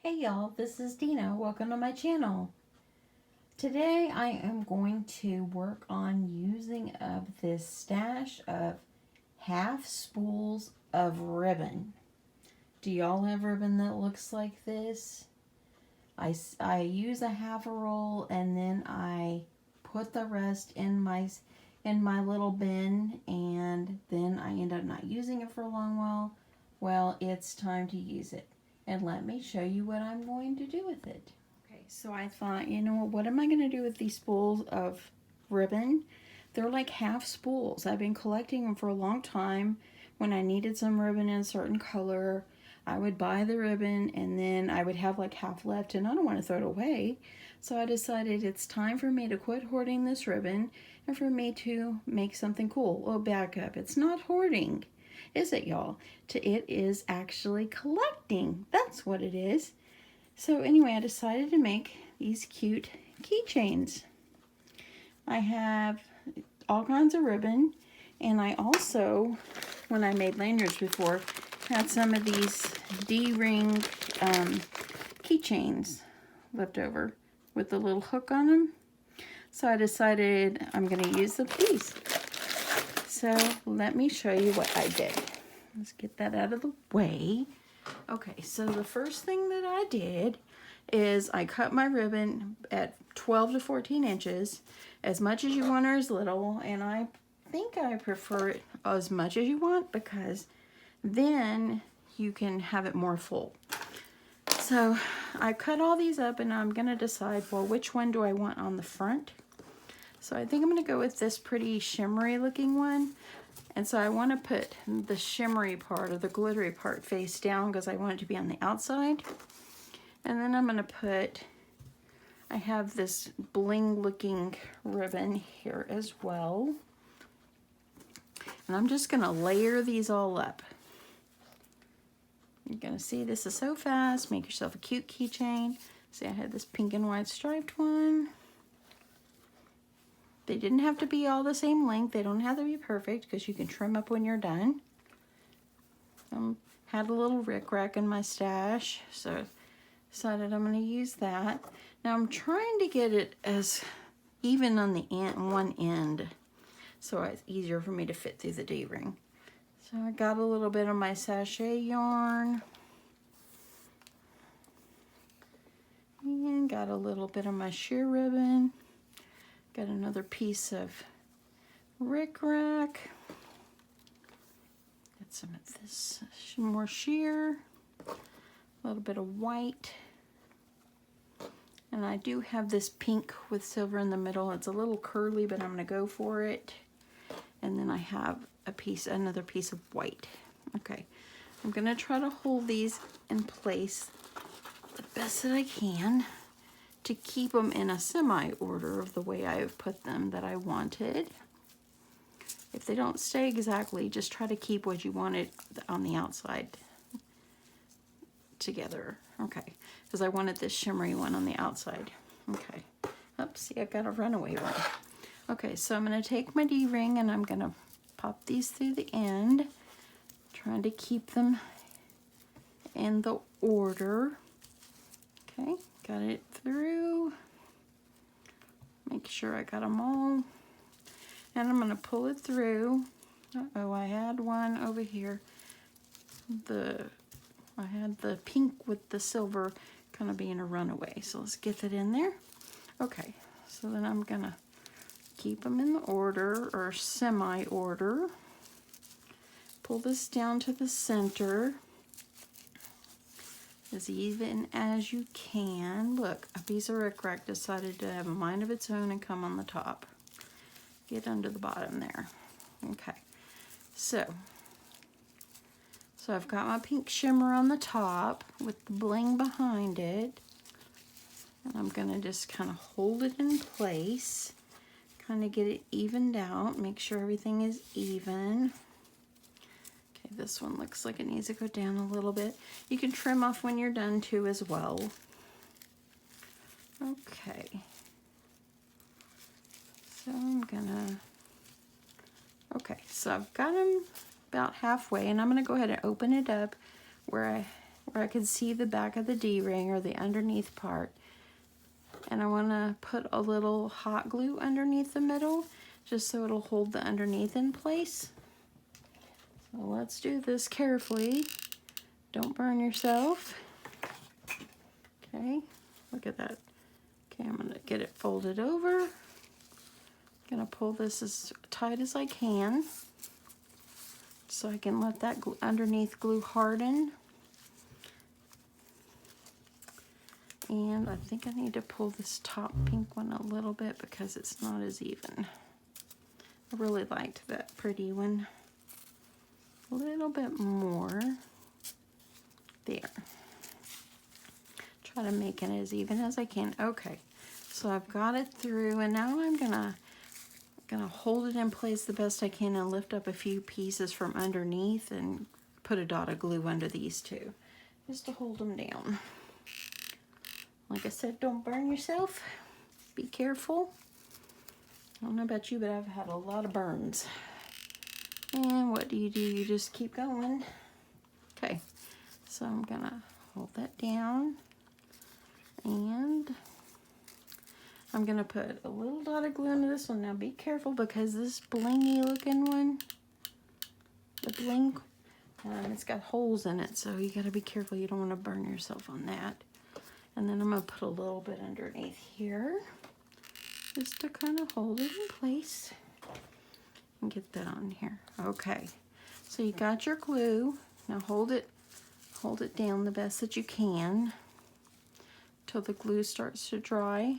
Hey y'all, this is Dina. Welcome to my channel. Today I am going to work on using up this stash of half spools of ribbon. Do y'all have ribbon that looks like this? I use a half a roll and then I put the rest in my little bin, and then I end up not using it for a long while. Well, it's time to use it. And let me show you what I'm going to do with it. Okay, so I thought, you know what am I going to do with these spools of ribbon? They're like half spools. I've been collecting them for a long time. When I needed some ribbon in a certain color, I would buy the ribbon and then I would have like half left, and I don't want to throw it away. So I decided it's time for me to quit hoarding this ribbon and for me to make something cool. Oh, back up. It's not hoarding, is it, y'all? It is actually collecting. That's what it is. So anyway, I decided to make these cute keychains. I have all kinds of ribbon, and I also, when I made lanyards before, had some of these D-ring keychains left over with the little hook on them. So I decided I'm going to use these. So let me show you what I did. Let's get that out of the way. Okay, so the first thing that I did is I cut my ribbon at 12 to 14 inches, as much as you want or as little, and I think I prefer it as much as you want because then you can have it more full. So I cut all these up and I'm going to decide, well, which one do I want on the front? So I think I'm going to go with this pretty shimmery looking one. And so I want to put the shimmery part or the glittery part face down because I want it to be on the outside. And then I'm going to put, I have this bling looking ribbon here as well. And I'm just going to layer these all up. You're going to see this is so fast. Make yourself a cute keychain. See, I had this pink and white striped one. They didn't have to be all the same length. They don't have to be perfect because you can trim up when you're done. Had a little rickrack in my stash, so decided I'm going to use that. Now I'm trying to get it as even on the end, one end, so it's easier for me to fit through the D-ring. So I got a little bit of my sachet yarn and got a little bit of my sheer ribbon. Got another piece of rickrack. Got some of this more sheer. A little bit of white. And I do have this pink with silver in the middle. It's a little curly, but I'm going to go for it. And then I have another piece of white. Okay, I'm going to try to hold these in place the best that I can to keep them in a semi-order of the way I have put them that I wanted. If they don't stay exactly, just try to keep what you wanted on the outside together. Okay, because I wanted this shimmery one on the outside. Okay, oops, see, I got a runaway one. Okay, so I'm going to take my D-ring and I'm going to pop these through the end, trying to keep them in the order. Okay, got it through. Make sure I got them all. And I'm going to pull it through. Uh-oh, I had one over here. I had the pink with the silver kind of being a runaway. So let's get it in there. Okay, so then I'm going to keep them in the order or semi-order. Pull this down to the center as even as you can. Look, a piece of rickrack decided to have a mind of its own and come on the top. Get under the bottom there. Okay, so I've got my pink shimmer on the top with the bling behind it. And I'm gonna just kind of hold it in place, kind of get it evened out, make sure everything is even. Okay, this one looks like it needs to go down a little bit. You can trim off when you're done too as well. Okay. So okay, so I've got them about halfway, and I'm gonna go ahead and open it up where I where I can see the back of the D-ring or the underneath part. And I want to put a little hot glue underneath the middle just so it'll hold the underneath in place. So let's do this carefully. Don't burn yourself. Okay, look at that. Okay, I'm gonna get it folded over. Gonna pull this as tight as I can so I can let that underneath glue harden. And I think I need to pull this top pink one a little bit because it's not as even. I really liked that pretty one. A little bit more. There. Try to make it as even as I can. Okay, so I've got it through, and now I'm gonna hold it in place the best I can and lift up a few pieces from underneath and put a dot of glue under these two, just to hold them down. Like I said, don't burn yourself. Be careful. I don't know about you, but I've had a lot of burns. And what do? You just keep going. Okay, so I'm gonna hold that down. And I'm gonna put a little dot of glue into this one. Now be careful because this blingy looking one, the bling, it's got holes in it, so you gotta be careful. You don't wanna burn yourself on that. And then I'm gonna put a little bit underneath here, just to kind of hold it in place. And get that on here. Okay, so you got your glue. Now hold it down the best that you can till the glue starts to dry.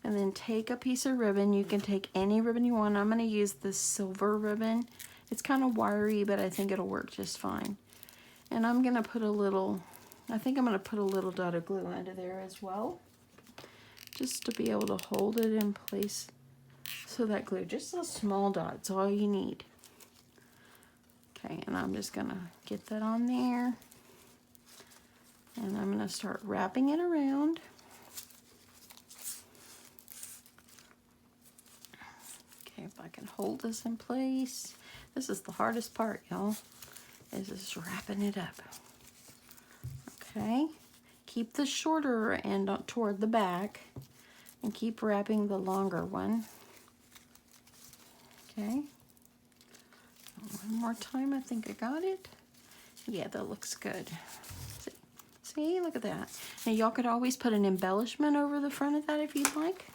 And then take a piece of ribbon. You can take any ribbon you want. I'm gonna use this silver ribbon. It's kind of wiry, but I think it'll work just fine. And I'm gonna put a little, I think I'm gonna put a little dot of glue under there as well, just to be able to hold it in place. So that glue, just a small dot, it's all you need. Okay, and I'm just gonna get that on there. And I'm gonna start wrapping it around. Okay, if I can hold this in place. This is the hardest part, y'all, is just wrapping it up. Okay, keep the shorter end toward the back and keep wrapping the longer one. Okay, one more time. I think I got it. Yeah, that looks good. See, look at that. Now y'all could always put an embellishment over the front of that if you'd like,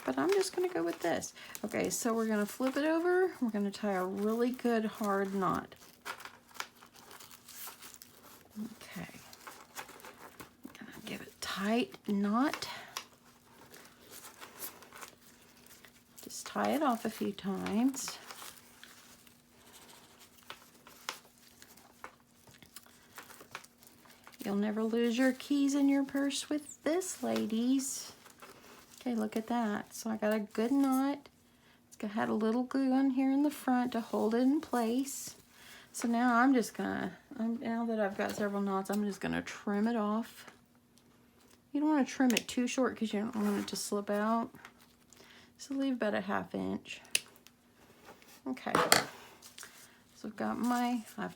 but I'm just gonna go with this. Okay, so we're gonna flip it over. We're gonna tie a really good hard knot. Okay, I'm gonna give it a tight knot. Just tie it off a few times. You'll never lose your keys in your purse with this, ladies. Okay, look at that. So I got a good knot. It's had a little glue on here in the front to hold it in place. So now I'm just gonna, now that I've got several knots, I'm just gonna trim it off. You don't want to trim it too short because you don't want it to slip out. So leave about a 1/2 inch. Okay. So I've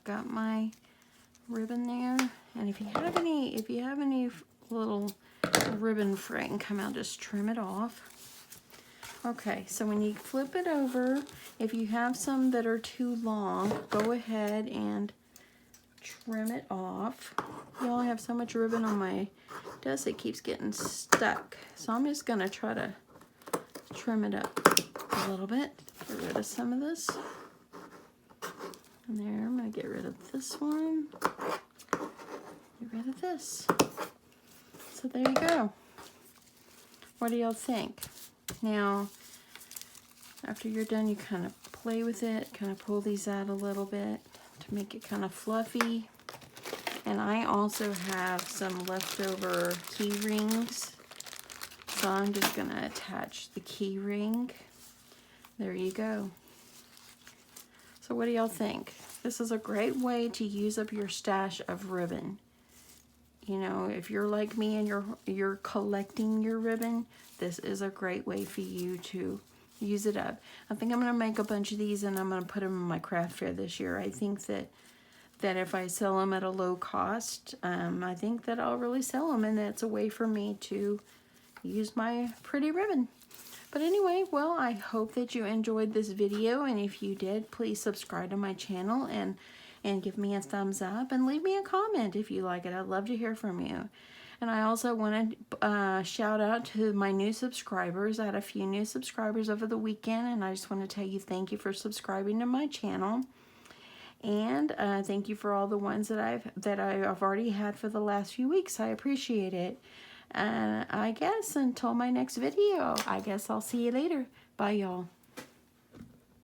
got my ribbon there. And if you have any little ribbon fraying come out, just trim it off. Okay, so when you flip it over, if you have some that are too long, go ahead and trim it off. Y'all, have so much ribbon on my desk it keeps getting stuck. So I'm just gonna try to trim it up a little bit. Get rid of some of this. And there, I'm gonna get rid of this one. Get rid of this. So there you go. What do y'all think? Now, after you're done, you kind of play with it, kind of pull these out a little bit to make it kind of fluffy. And I also have some leftover key rings. So I'm just gonna attach the key ring. There you go. So what do y'all think? This is a great way to use up your stash of ribbon. You know, if you're like me and you're collecting your ribbon, this is a great way for you to use it up. I think I'm going to make a bunch of these and I'm going to put them in my craft fair this year. I think that that if I sell them at a low cost, I think that I'll really sell them, and that's a way for me to use my pretty ribbon. But anyway, well, I hope that you enjoyed this video, and if you did, please subscribe to my channel and give me a thumbs up and leave me a comment if you like it. I'd love to hear from you. And I also want to shout out to my new subscribers. I had a few new subscribers over the weekend, and I just want to tell you thank you for subscribing to my channel. And thank you for all the ones that I've already had for the last few weeks. I appreciate it. And I guess until my next video, I guess I'll see you later. Bye, y'all.